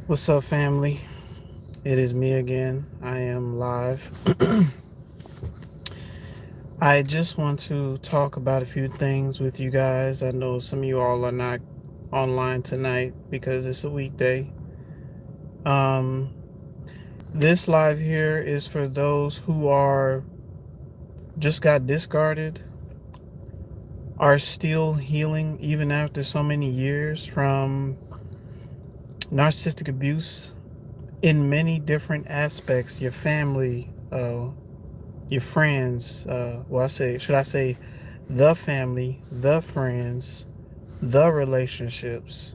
What's up, family? It is me again. I am live. I just want to talk about a few things with you guys. I know some of you all are not online tonight because it's a weekday. Um, this live here is for those who are just got discarded, are still healing even after so many years from narcissistic abuse in many different aspects. Your family, your friends, should I say the family, the friends, the relationships,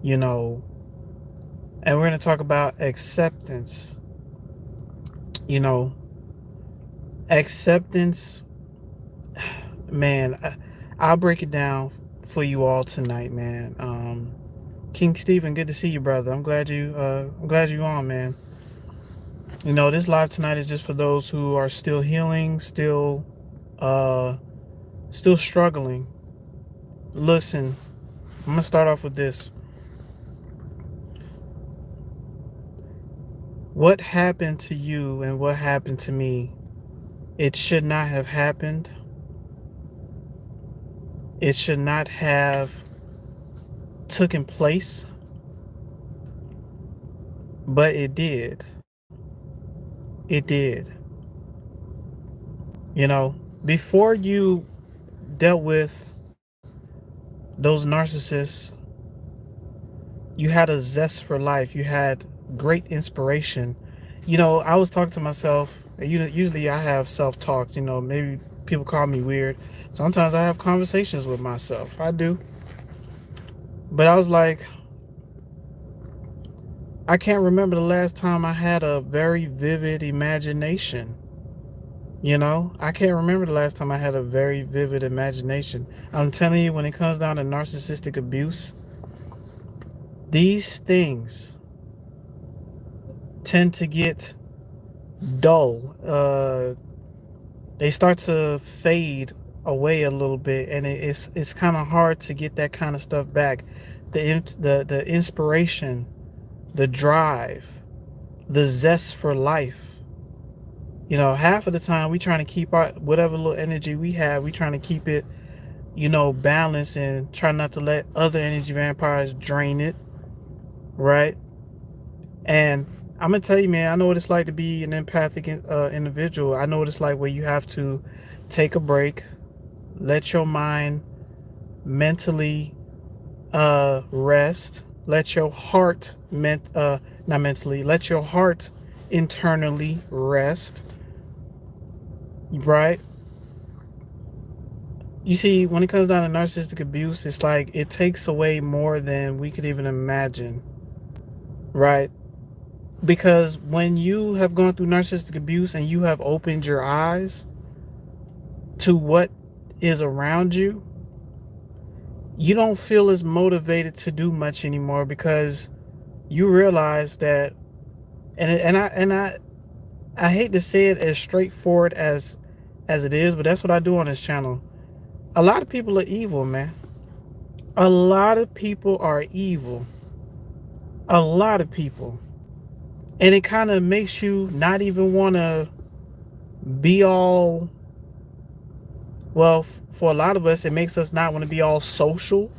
you know, and we're going to talk about acceptance, you know, acceptance, man. I'll break it down for you all tonight, man. King Stephen, good to see you, brother. I'm glad you on, man. You know, this live tonight is just for those who are still healing, uh, still struggling. Listen, I'm gonna start off with this. What happened to you and what happened to me, it should not have happened. It should not have taken place, but it did. It did. You know, before you dealt with those narcissists, you had a zest for life. You had great inspiration. You know, I was talking to myself. Usually I have self-talks, maybe people call me weird. Sometimes I have conversations with myself. I do. But I was like, I can't remember the last time I had a very vivid imagination. I can't remember the last time I had a very vivid imagination. I'm telling you, when it comes down to narcissistic abuse, these things tend to get dull. They start to fade away a little bit, and it's kind of hard to get that kind of stuff back. The inspiration, the drive, the zest for life. Half of the time we trying to keep our whatever little energy we have, we trying to keep it, balanced, and try not to let other energy vampires drain it, right? And I'm gonna tell you, man, I know what it's like to be an empathic individual. I know what it's like where you have to take a break, let your mind mentally rest, let your heart not mentally, let your heart internally rest, right? You see, when it comes down to narcissistic abuse, it's like it takes away more than we could even imagine, right? Because when you have gone through narcissistic abuse and you have opened your eyes to what is around you, you don't feel as motivated to do much anymore because you realize that, and I hate to say it as straightforward as it is, but that's what I do on this channel. A lot of people are evil, man. A lot of people are evil. A lot of people. And it kind of makes you not even want to be all, well, for a lot of us, it makes us not want to be all social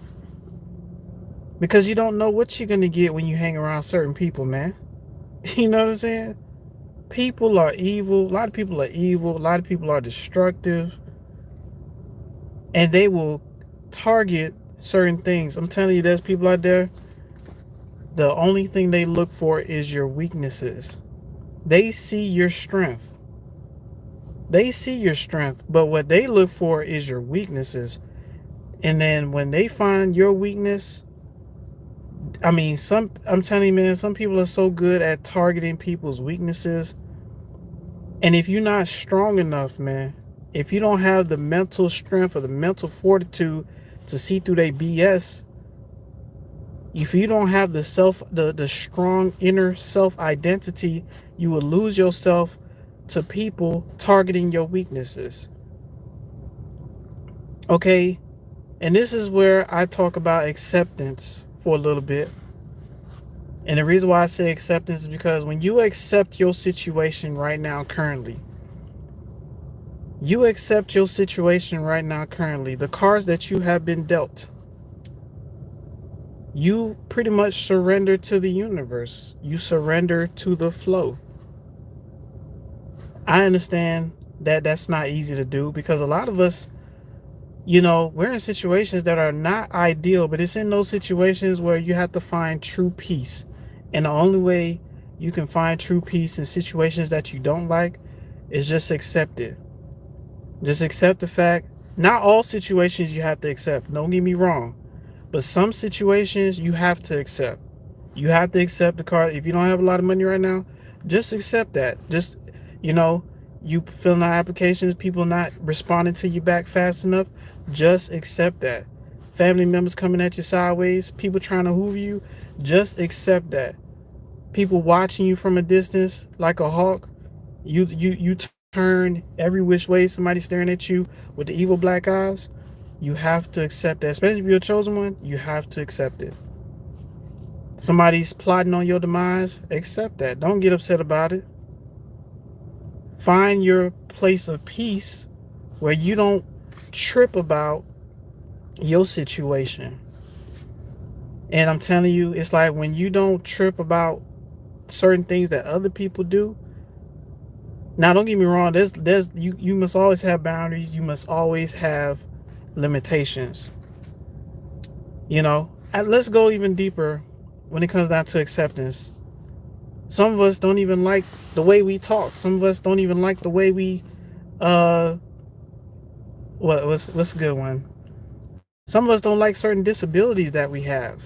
because you don't know what you're going to get when you hang around certain people, man. You know what I'm saying? People are evil. A lot of people are evil. A lot of people are destructive. And they will target certain things. I'm telling you, there's people out there, the only thing they look for is your weaknesses. They see your strength. They see your strength, but what they look for is your weaknesses. And then when they find your weakness, I'm telling you, man, some people are so good at targeting people's weaknesses. And if you're not strong enough, man, if you don't have the mental strength or the mental fortitude to see through their BS, if you don't have the strong inner self identity, you will lose yourself to people targeting your weaknesses. Okay? And this is where I talk about acceptance for a little bit. And the reason why I say acceptance is because when you accept your situation right now, currently, the cards that you have been dealt, you pretty much surrender to the universe. You surrender to the flow. I understand that that's not easy to do because a lot of us, we're in situations that are not ideal, but it's in those situations where you have to find true peace. And the only way you can find true peace in situations that you don't like is just accept it. Just accept the fact. Not all situations you have to accept. Don't get me wrong. But some situations you have to accept. You have to accept the card. If you don't have a lot of money right now, just accept that. Just, you know, you filling out applications, people not responding to you back fast enough, just accept that. Family members coming at you sideways, people trying to hoover you, just accept that. People watching you from a distance like a hawk, you turn every which way, somebody staring at you with the evil black eyes, you have to accept that. Especially if you're a chosen one, you have to accept it. Somebody's plotting on your demise, accept that. Don't get upset about it. Find your place of peace where you don't trip about your situation. And I'm telling you, it's like when you don't trip about certain things that other people do. Now, don't get me wrong, you must always have boundaries, you must always have limitations. Let's go even deeper when it comes down to acceptance. Some of us don't even like the way we talk. Some of us don't even like the way we what's a good one? Some of us don't like certain disabilities that we have.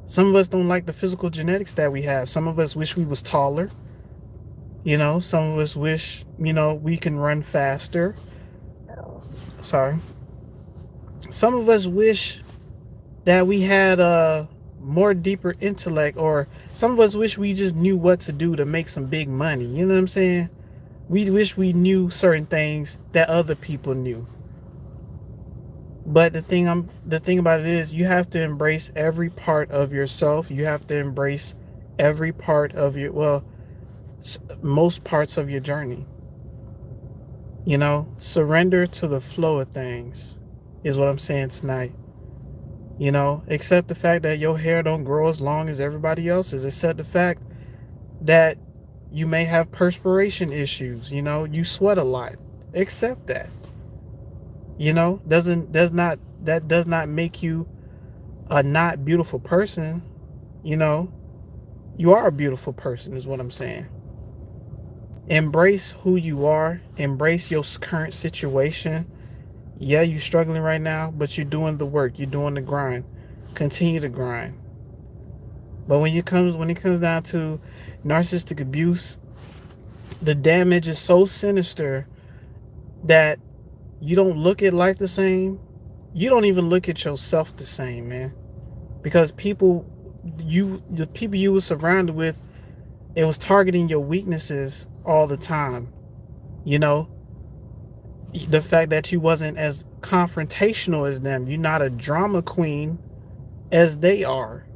Some of us don't like the physical genetics that we have. Some of us wish we was taller. Some of us wish, we can run faster. Sorry. Some of us wish that we had a more deeper intellect, or some of us wish we just knew what to do to make some big money. You know what I'm saying? We wish we knew certain things that other people knew. But the thing about it is, you have to embrace every part of yourself. You have to embrace every part of most parts of your journey. Surrender to the flow of things is what I'm saying tonight. Accept the fact that your hair don't grow as long as everybody else's. Accept the fact that you may have perspiration issues. You sweat a lot. Accept that. That does not make you a not beautiful person. You are a beautiful person is what I'm saying. Embrace who you are. Embrace your current situation. Yeah, you're struggling right now, but you're doing the work. You're doing the grind. Continue to grind. But when it comes down to narcissistic abuse, the damage is so sinister that you don't look at life the same. You don't even look at yourself the same, man. Because the people you were surrounded with, it was targeting your weaknesses all the time. The fact that you wasn't as confrontational as them. You're not a drama queen as they are.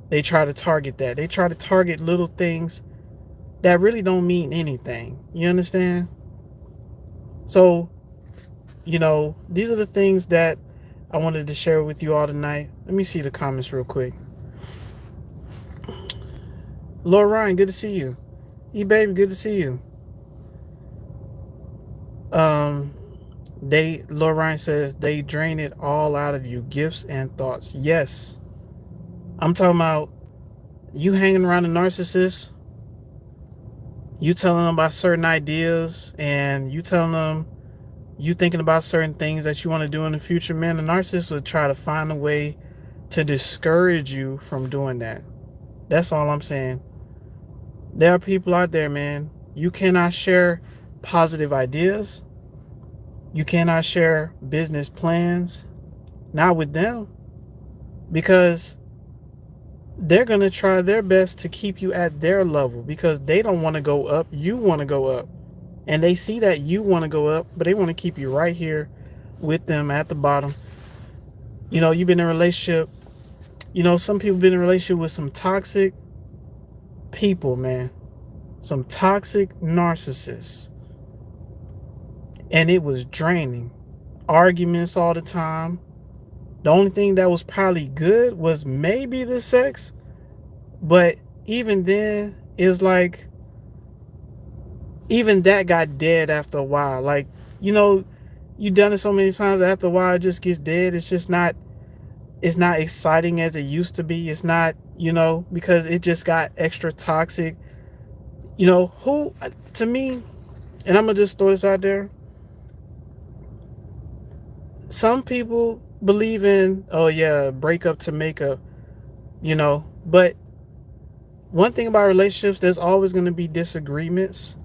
They try to target that. They try to target little things that really don't mean anything. You understand? So, these are the things that I wanted to share with you all tonight. Let me see the comments real quick. Laura Ryan, good to see you. E-Baby, good to see you. Laura Ryan says, they drain it all out of you, gifts and thoughts. Yes. I'm talking about you hanging around a narcissist, you telling them about certain ideas, and you telling them you thinking about certain things that you want to do in the future. Man, the narcissist would try to find a way to discourage you from doing that. That's all I'm saying. There are people out there, man. You cannot share positive ideas. You cannot share business plans. Not with them. Because they're going to try their best to keep you at their level because they don't want to go up. You want to go up. And they see that you want to go up, but they want to keep you right here with them at the bottom. You've been in a relationship. Some people been in a relationship with some toxic people, man. Some toxic narcissists. And it was draining. Arguments all the time. The only thing that was probably good was maybe the sex. But even then, it's like, even that got dead after a while. Like, you've done it so many times that after a while it just gets dead. It's not exciting as it used to be. It's not, because it just got extra toxic. Who, to me, and I'm gonna just throw this out there. Some people believe in, oh yeah, break up to make up, but one thing about relationships, there's always going to be disagreements.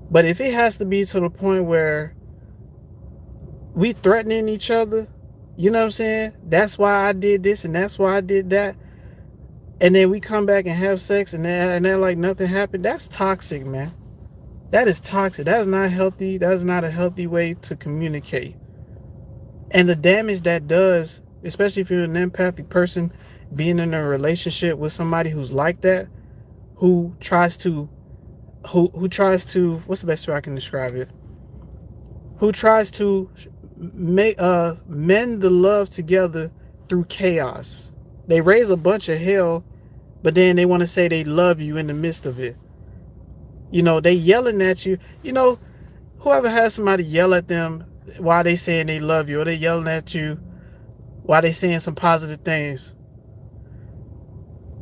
But if it has to be to the point where we threatening each other, you know what I'm saying? That's why I did this and that's why I did that. And then we come back and have sex and then like nothing happened. That's toxic, man. That is toxic. That is not healthy. That is not a healthy way to communicate. And the damage that does, especially if you're an empathic person, being in a relationship with somebody who's like that, who tries to, what's the best way I can describe it? Who tries to mend the love together through chaos. They raise a bunch of hell, but then they want to say they love you in the midst of it. They yelling at you. Whoever has somebody yell at them while they saying they love you, or they yelling at you while they saying some positive things.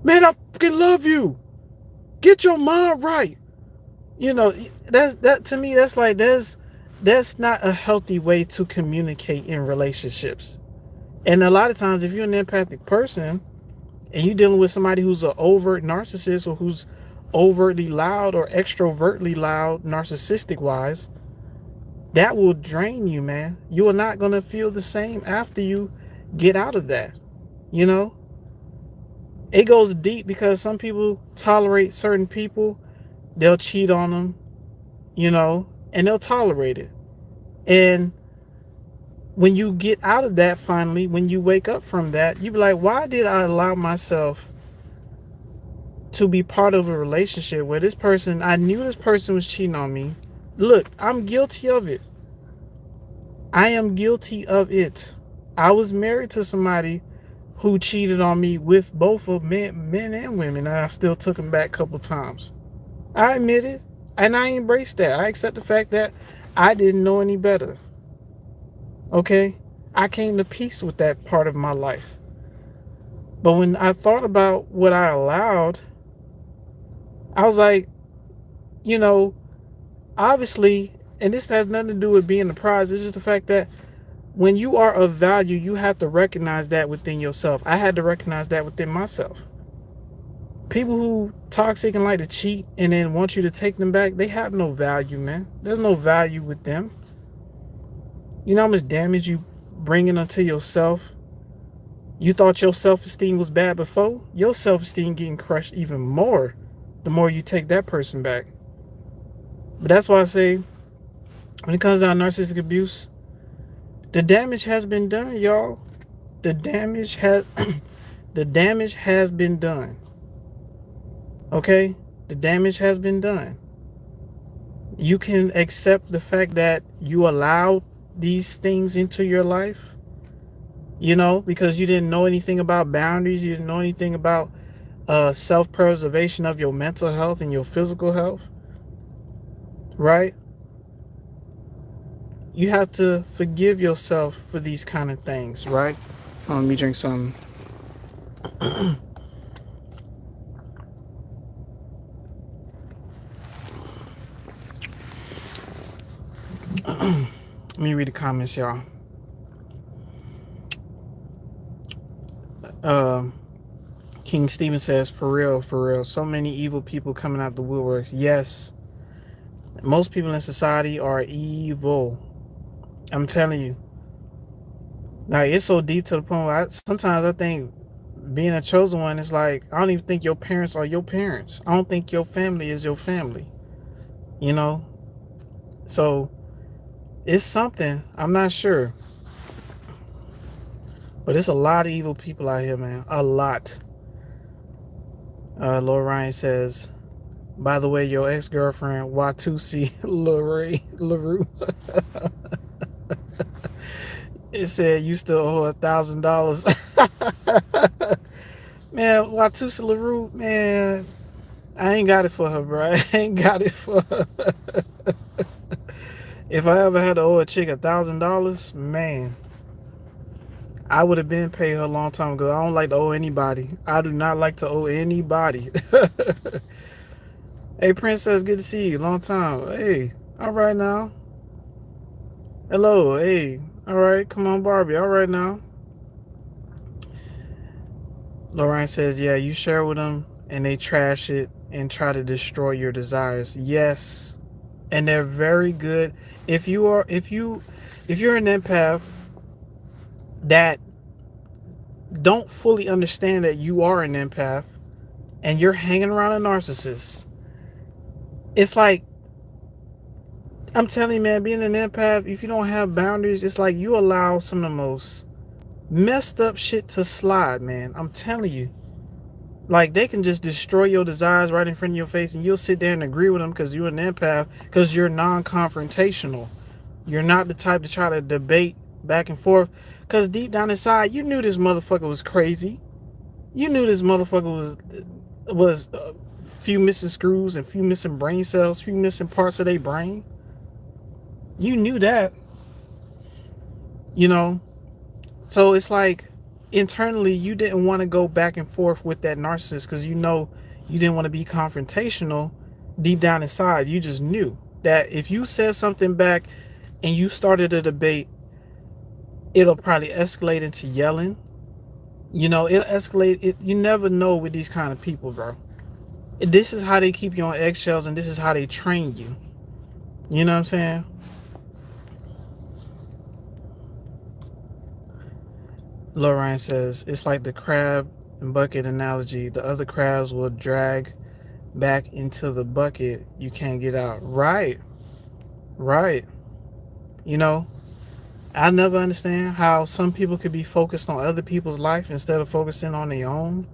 Man, I fucking love you. Get your mind right. That to me, that's like, that's not a healthy way to communicate in relationships. And a lot of times, if you're an empathic person and you're dealing with somebody who's an overt narcissist, or who's overtly loud or extrovertly loud, narcissistic wise, that will drain you, man. You are not going to feel the same after you get out of that. It goes deep, because some people tolerate certain people. They'll cheat on them, and they'll tolerate it. And when you get out of that, finally, when you wake up from that, you be like, why did I allow myself to be part of a relationship where I knew this person was cheating on me? Look, I'm guilty of it. I am guilty of it. I was married to somebody who cheated on me with both of men and women, and I still took him back a couple times. I admit it, and I embrace that. I accept the fact that I didn't know any better. Okay? I came to peace with that part of my life. But when I thought about what I allowed, I was like, obviously, and this has nothing to do with being the prize. It's just the fact that when you are of value, you have to recognize that within yourself. I had to recognize that within myself. People who toxic and like to cheat and then want you to take them back, they have no value, man. There's no value with them. You know how much damage you bringing onto yourself? You thought your self-esteem was bad before? Your self-esteem getting crushed even more the more you take that person back. But that's why I say, when it comes down to narcissistic abuse, the damage has been done, y'all. The damage has been done. Okay? The damage has been done. You can accept the fact that you allowed these things into your life, because you didn't know anything about boundaries. You didn't know anything about self-preservation of your mental health and your physical health. Right? You have to forgive yourself for these kind of things, right? Let me drink some. Let me read the comments, y'all. King Steven says, for real, so many evil people coming out the woodworks. Yes, most people in society are evil. I'm telling you. Like, it's so deep to the point where sometimes I think being a chosen one is like, I don't even think your parents are your parents. I don't think your family is your family. So it's something. I'm not sure. But it's a lot of evil people out here, man. A lot. Lil Ryan says, by the way, your ex-girlfriend, Watusi LaRue, it said you still owe her $1,000. Man, Watusi LaRue, man, I ain't got it for her, bro. I ain't got it for her. If I ever had to owe a chick $1,000, man, I would have been paid her a long time ago. I don't like to owe anybody. I do not like to owe anybody. Hey, Princess, good to see you. Long time. Hey, all right now. Hello, hey. All right, come on, Barbie. All right now. Lorraine says, yeah, you share with them and they trash it and try to destroy your desires. Yes. And they're very good. If you're an empath that don't fully understand that you are an empath and you're hanging around a narcissist, it's like, I'm telling you, man, being an empath, if you don't have boundaries, it's like you allow some of the most messed up shit to slide, man. I'm telling you. Like, they can just destroy your desires right in front of your face, and you'll sit there and agree with them because you're an empath, because you're non-confrontational. You're not the type to try to debate back and forth, because deep down inside, you knew this motherfucker was crazy. You knew this motherfucker was a few missing screws and few missing brain cells, few missing parts of their brain. You knew that. You know? So it's like, internally, you didn't want to go back and forth with that narcissist because you know you didn't want to be confrontational. Deep down inside, you just knew that if you said something back and you started a debate, it'll probably escalate into yelling. You know, it'll escalate. You never know with these kind of people, bro. This is how they keep you on eggshells, and this is how they train you. You know what I'm saying? Lorraine says, it's like the crab and bucket analogy. The other crabs will drag back into the bucket. You can't get out. Right. Right. You know, I never understand how some people could be focused on other people's life instead of focusing on their own,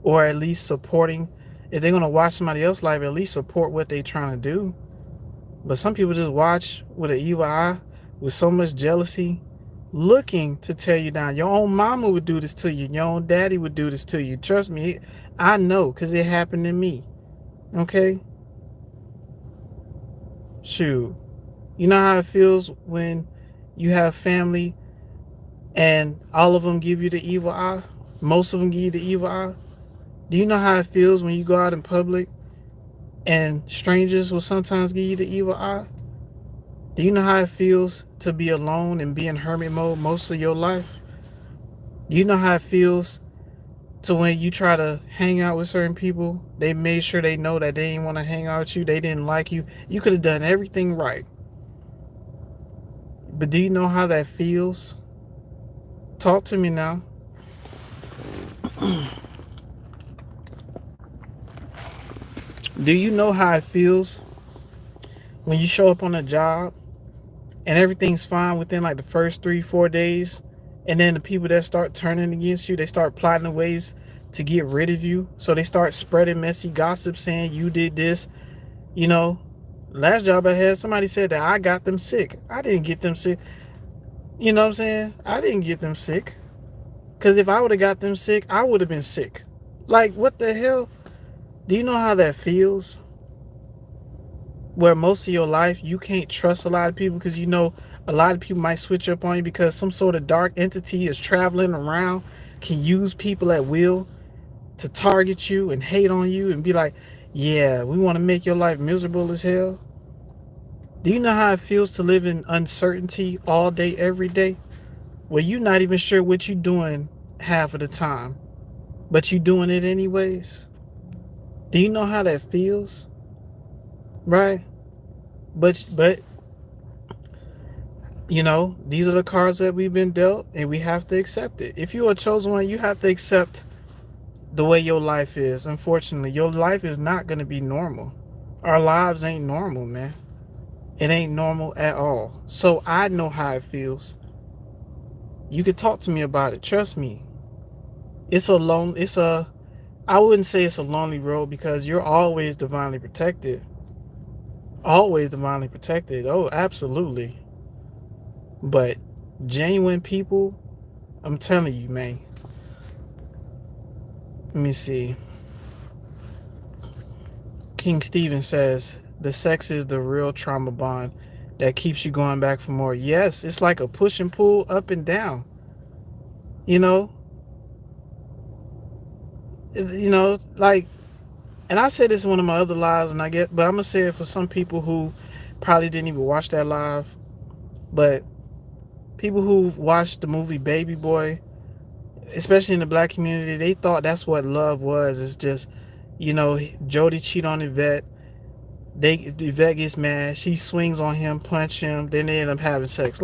or at least supporting. If they're going to watch somebody else's life, at least support what they're trying to do. But some people just watch with an evil eye, with so much jealousy, looking to tear you down. Your own mama would do this to you. Your own daddy would do this to you. Trust me, I know, because it happened to me. Okay? Shoot. You know how it feels when you have family and all of them give you the evil eye? Most of them give you the evil eye? Do you know how it feels when you go out in public and strangers will sometimes give you the evil eye? Do you know how it feels to be alone and be in hermit mode most of your life? Do you know how it feels to when you try to hang out with certain people, they made sure they know that they didn't want to hang out with you, they didn't like you. You could have done everything right. But do you know how that feels? Talk to me now. Do you know how it feels when you show up on a job and everything's fine within like the first 3-4 days, and then the people that start turning against you, they start plotting ways to get rid of you? So they start spreading messy gossip saying you did this. You know, last job I had, somebody said that I got them sick. I didn't get them sick. You know what I'm saying? I didn't get them sick. Because if I would have got them sick, I would have been sick. Like, what the hell? Do you know how that feels? Where most of your life, you can't trust a lot of people because you know a lot of people might switch up on you because some sort of dark entity is traveling around, can use people at will to target you and hate on you and be like, yeah, we want to make your life miserable as hell. Do you know how it feels to live in uncertainty all day, every day? Where you're not even sure what you're doing half of the time, but you're doing it anyways? Do you know how that feels? Right? But you know, these are the cards that we've been dealt, and we have to accept it. If you're a chosen one, you have to accept the way your life is. Unfortunately, your life is not going to be normal. Our lives ain't normal, man. It ain't normal at all. So I know how it feels. You could talk to me about it. Trust me. It's a I wouldn't say it's a lonely road because you're always divinely protected. Always divinely protected. Oh, absolutely. But genuine people, I'm telling you, man. Let me see. King Stephen says the sex is the real trauma bond that keeps you going back for more. Yes, it's like a push and pull up and down. You know, like, and I said this in one of my other lives, and but I'm gonna say it for some people who probably didn't even watch that live, but people who've watched the movie Baby Boy, especially in the black community, they thought that's what love was. It's just, Jody cheat on Yvette. Yvette gets mad. She swings on him, punch him. Then they end up having sex.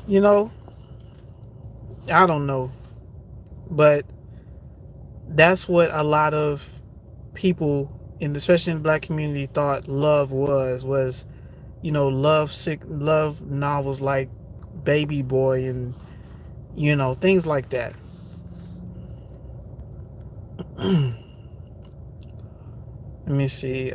You know, I don't know, but that's what a lot of people, especially in the black community, thought love was, love novels like Baby Boy and things like that. Let me see.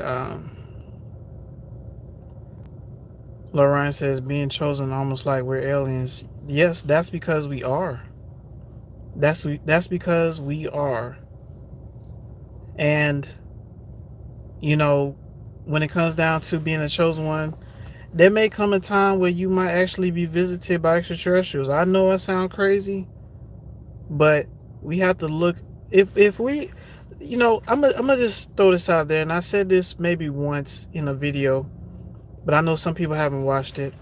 Lorraine says being chosen almost like we're aliens. Yes, that's because we are. That's because we are. And when it comes down to being a chosen one, there may come a time where you might actually be visited by extraterrestrials. I know I sound crazy, but we have to look. If we, I'm gonna just throw this out there, and I said this maybe once in a video, but I know some people haven't watched it.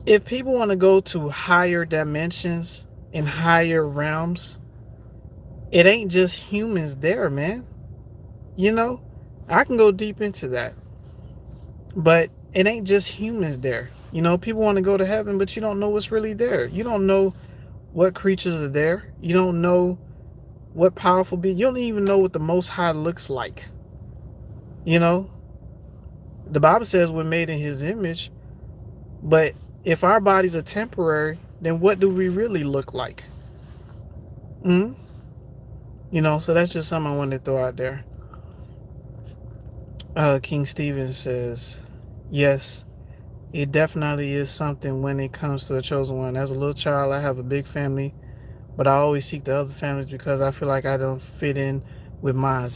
If people want to go to higher dimensions and higher realms, it ain't just humans there, man. I can go deep into that, but it ain't just humans there. People want to go to heaven, but you don't know what's really there. You don't know what creatures are there. You don't know what powerful being. You don't even know what the Most High looks like. The Bible says we're made in His image, but if our bodies are temporary, then what do we really look like? So that's just something I wanted to throw out there. King Stephen says, yes, it definitely is something when it comes to a chosen one. As a little child, I have a big family, but I always seek the other families because I feel like I don't fit in with mine.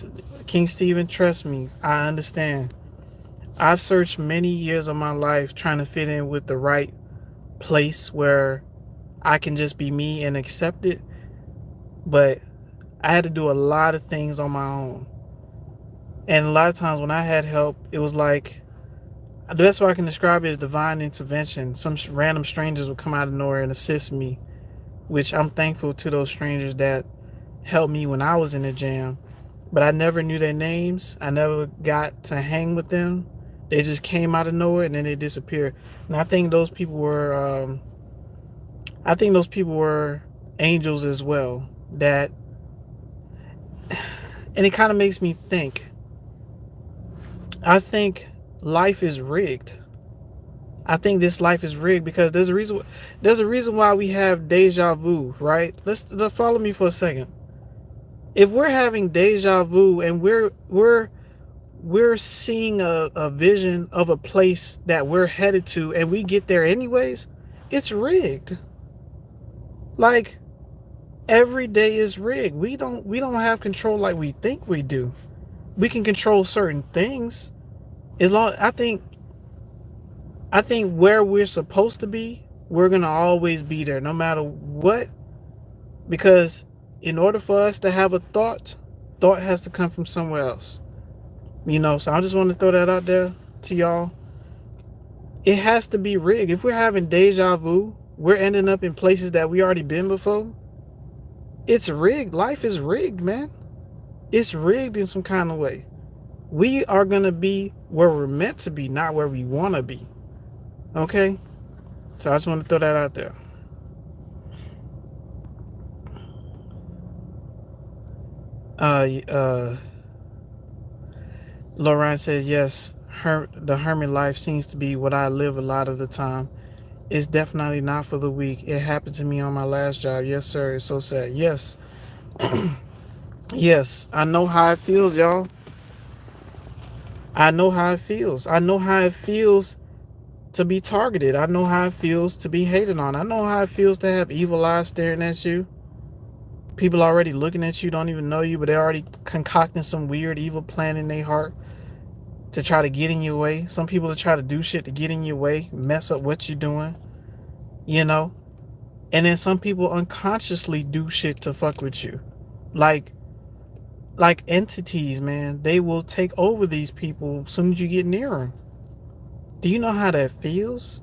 King Stephen, trust me, I understand. I've searched many years of my life trying to fit in with the right place where I can just be me and accept it, but I had to do a lot of things on my own. And a lot of times when I had help, it was like, the best way I can describe it is divine intervention. Some random strangers would come out of nowhere and assist me, which I'm thankful to those strangers that helped me when I was in the jam. But I never knew their names. I never got to hang with them. They just came out of nowhere and then they disappeared. And I think those people were, angels as well. And it kind of makes me think. I think life is rigged. I think this life is rigged because there's a reason why we have deja vu, right? Let's follow me for a second. If we're having deja vu and we're seeing a vision of a place that we're headed to and we get there anyways, it's rigged. Like, every day is rigged. We don't have control like we think we do. We can control certain things. I think where we're supposed to be, we're gonna always be there no matter what. Because in order for us to have a thought has to come from somewhere else. So I just want to throw that out there to y'all. It has to be rigged. If we're having deja vu, we're ending up in places that we already been before. It's rigged. Life is rigged, man. It's rigged in some kind of way. We are going to be where we're meant to be, not where we want to be. Okay? So I just want to throw that out there. Lorraine says, yes, the hermit life seems to be what I live a lot of the time. It's definitely not for the weak. It happened to me on my last job. Yes, sir. It's so sad. Yes. Yes. I know how it feels, y'all. I know how it feels. I know how it feels to be targeted. I know how it feels to be hated on. I know how it feels to have evil eyes staring at you. People already looking at you, don't even know you, but they're already concocting some weird evil plan in their heart to try to get in your way. Some people to try to do shit to get in your way, mess up what you're doing, you know? And then some people unconsciously do shit to fuck with you. Like entities, man. They will take over these people as soon as you get near them. Do you know how that feels?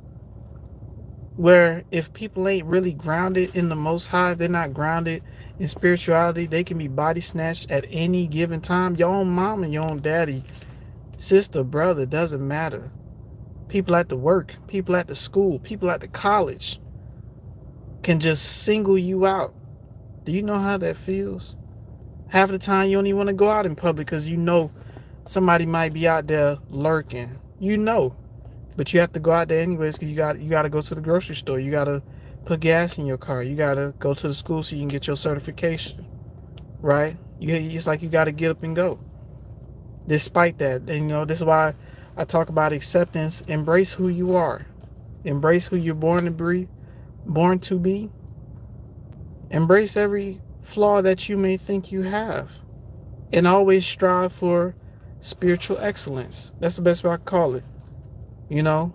Where if people ain't really grounded in the Most High, if they're not grounded in spirituality, they can be body snatched at any given time. Your own mom and your own daddy, sister, brother, doesn't matter. People at the work, people at the school, people at the college can just single you out. Do you know how that feels? Half the time you don't even want to go out in public because you know somebody might be out there lurking. You know. But you have to go out there anyways because you got to go to the grocery store. You got to put gas in your car. You got to go to the school so you can get your certification. Right? It's like you got to get up and go. Despite that, and you know, this is why I talk about acceptance. Embrace who you are. Embrace who you're born to be. Embrace every flaw that you may think you have. And always strive for spiritual excellence. That's the best way I can call it. You know,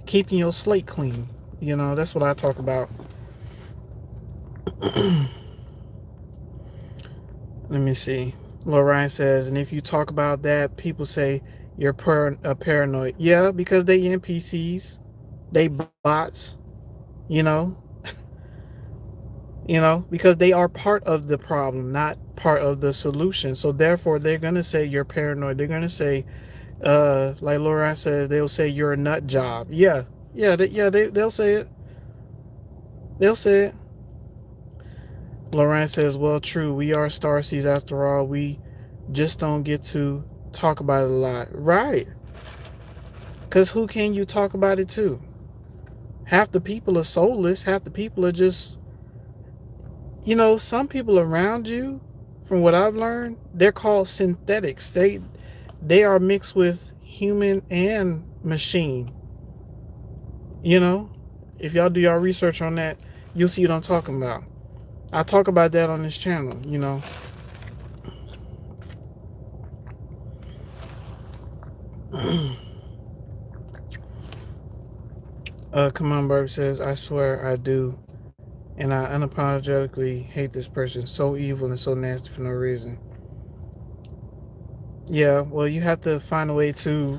keeping your slate clean. You know, that's what I talk about. Let me see. Lorraine says, and if you talk about that, people say you're paranoid. Yeah, because they NPCs, they bots. You know, because they are part of the problem, not part of the solution. So therefore, they're gonna say you're paranoid. They're gonna say, like Lorraine says, they'll say you're a nut job. They'll say it. They'll say it. Lorraine says, well, true, we are starseeds after all. We just don't get to talk about it a lot. Right. Because who can you talk about it to? Half the people are soulless. Half the people are just, some people around you, from what I've learned, they're called synthetics. They are mixed with human and machine. If y'all do y'all research on that, you'll see what I'm talking about. I talk about that on this channel, Come on, Burke says, I swear I do. And I unapologetically hate this person. So evil and so nasty for no reason. Yeah, well, you have to find a way to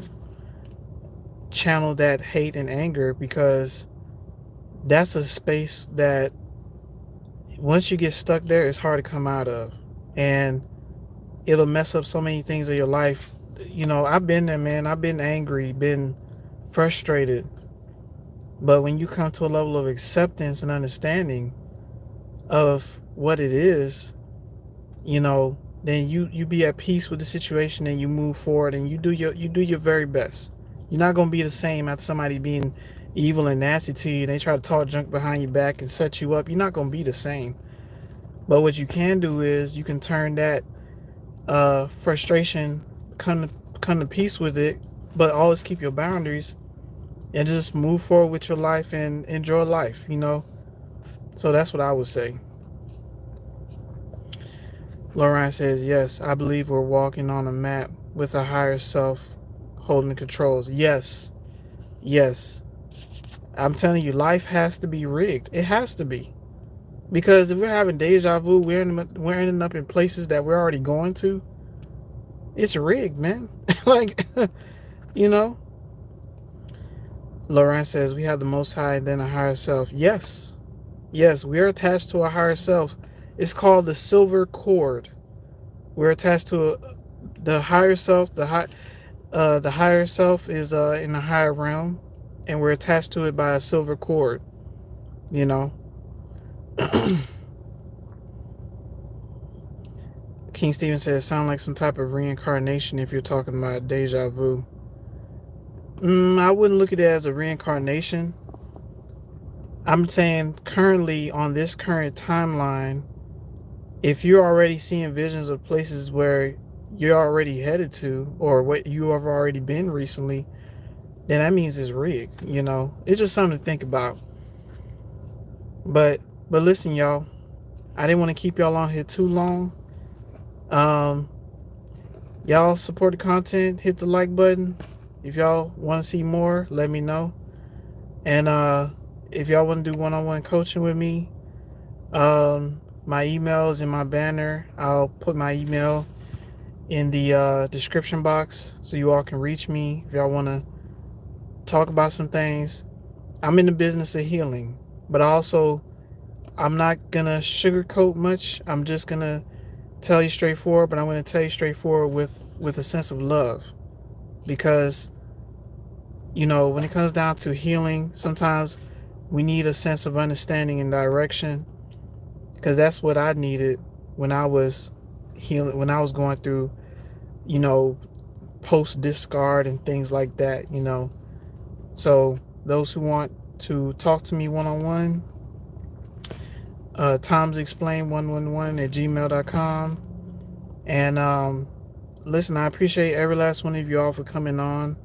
channel that hate and anger, because that's a space that once you get stuck there, it's hard to come out of. And it'll mess up so many things in your life. I've been there, man. I've been angry, been frustrated. But when you come to a level of acceptance and understanding of what it is, then you be at peace with the situation and you move forward and you do your very best. You're not gonna be the same after somebody being evil and nasty to you and they try to talk junk behind your back and set you up. You're not gonna be the same. But what you can do is you can turn that frustration, come to peace with it, but always keep your boundaries and just move forward with your life and enjoy life. So that's what I would say. Lorraine says, yes, I believe we're walking on a map with a higher self holding the controls. Yes. I'm telling you, life has to be rigged. It has to be. Because if we're having deja vu, we're ending up in places that we're already going to. It's rigged, man. Like, Lorraine says, we have the Most High and then a higher self. Yes, we're attached to a higher self. It's called the silver cord. We're attached to the higher self. The higher self is in the higher realm, and we're attached to it by a silver cord. King Stephen says, sound like some type of reincarnation if you're talking about deja vu. I wouldn't look at it as a reincarnation. I'm saying currently on this current timeline, if you're already seeing visions of places where you're already headed to, or what you have already been recently, then that means it's rigged. It's just something to think about. But listen, y'all, I didn't want to keep y'all on here too long. Um, y'all support the content, hit the like button. If y'all want to see more, let me know. And if y'all want to do one-on-one coaching with me, my email is in my banner. I'll put my email in the description box so you all can reach me if y'all want to talk about some things. I'm in the business of healing, but I'm not gonna sugarcoat much. I'm just gonna tell you straightforward, but I'm gonna tell you straightforward with a sense of love, because when it comes down to healing, sometimes we need a sense of understanding and direction, because that's what I needed when I was healing, when I was going through, post discard and things like that. So those who want to talk to me one-on-one, tomsexplain111@gmail.com. And listen, I appreciate every last one of you all for coming on,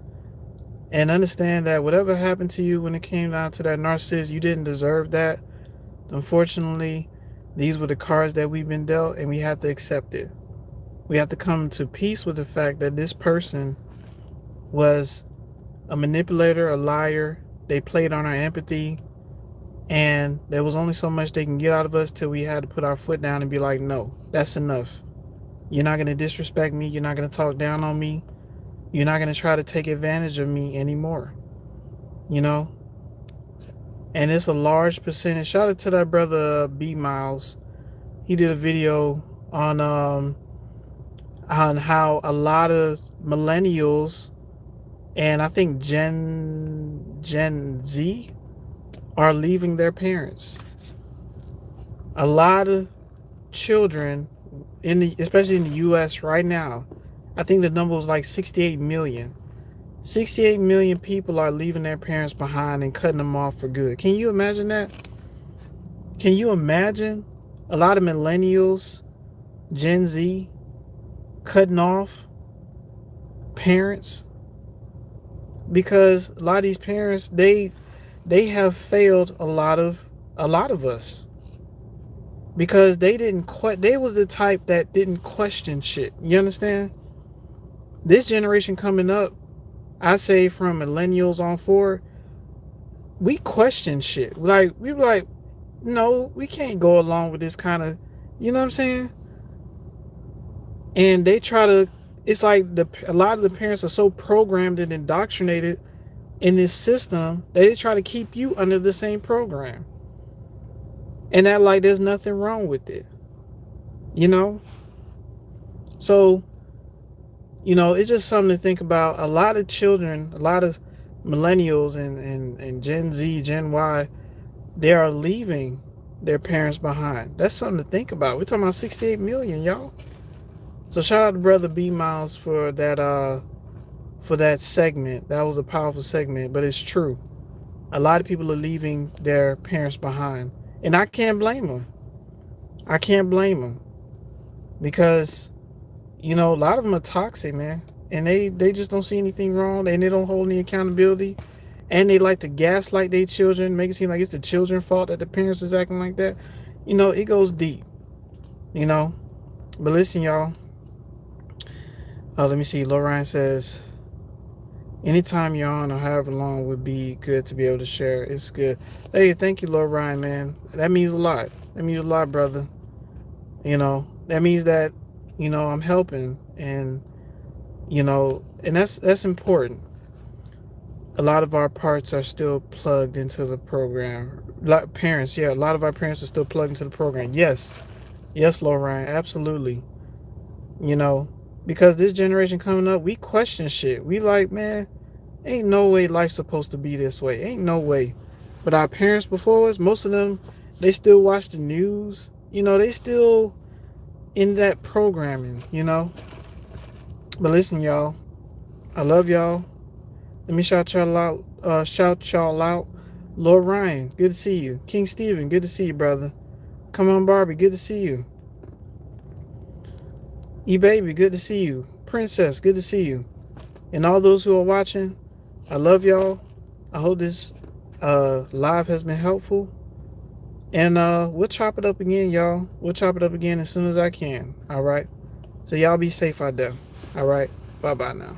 and understand that whatever happened to you when it came down to that narcissist, you didn't deserve that. Unfortunately, these were the cards that we've been dealt, and we have to accept it. We have to come to peace with the fact that this person was a manipulator, a liar. They played on our empathy, and there was only so much they can get out of us till we had to put our foot down and be like, no, that's enough. You're not going to disrespect me. You're not going to talk down on me. You're not going to try to take advantage of me anymore. And it's a large percentage. Shout out to that brother B Miles. He did a video on how a lot of millennials, and I think Gen Z, are leaving their parents. A lot of children especially in the US right now, I think the number was like 68 million. 68 million people are leaving their parents behind and cutting them off for good. Can you imagine that? Can you imagine a lot of millennials, Gen Z, cutting off parents? Because a lot of these parents, they have failed a lot of us, because they was the type that didn't question shit. You understand? This generation coming up, I say from millennials on forward, we question shit. Like, we were like, no, we can't go along with this kind of, you know what I'm saying? And they try to, it's like a lot of the parents are so programmed and indoctrinated in this system that they try to keep you under the same program. And that, like, there's nothing wrong with it. So, it's just something to think about. A lot of children, a lot of millennials and Gen Z, Gen Y, they are leaving their parents behind. That's something to think about. We're talking about 68 million, y'all. So shout out to brother B Miles for that segment. That was a powerful segment, but it's true. A lot of people are leaving their parents behind, and I can't blame them. I can't blame them, because a lot of them are toxic, man, and they just don't see anything wrong, and they don't hold any accountability, and they like to gaslight their children, make it seem like it's the children's fault that the parents is acting like that. It goes deep. But listen, y'all. Let me see. Lorraine says, anytime you're on or however long would be good to be able to share. It's good. Hey, thank you, Lorraine, man. That means a lot. That means a lot, brother. That means that, I'm helping, and, and that's important. A lot of our parts are still plugged into the program. Parents, yeah, a lot of our parents are still plugged into the program. Yes, Lorraine, absolutely. Because this generation coming up, we question shit. We like, man, ain't no way life's supposed to be this way. Ain't no way. But our parents before us, most of them, they still watch the news. They still in that programming. But listen, y'all, I love y'all. Let me shout y'all out. Shout y'all out. Lord Ryan, good to see you. King Stephen, good to see you, brother. Come on, Barbie, good to see you. E-Baby, good to see you. Princess, good to see you. And all those who are watching, I love y'all. I hope this live has been helpful. And we'll chop it up again, y'all. We'll chop it up again as soon as I can. All right. So y'all be safe out there. All right. Bye-bye now.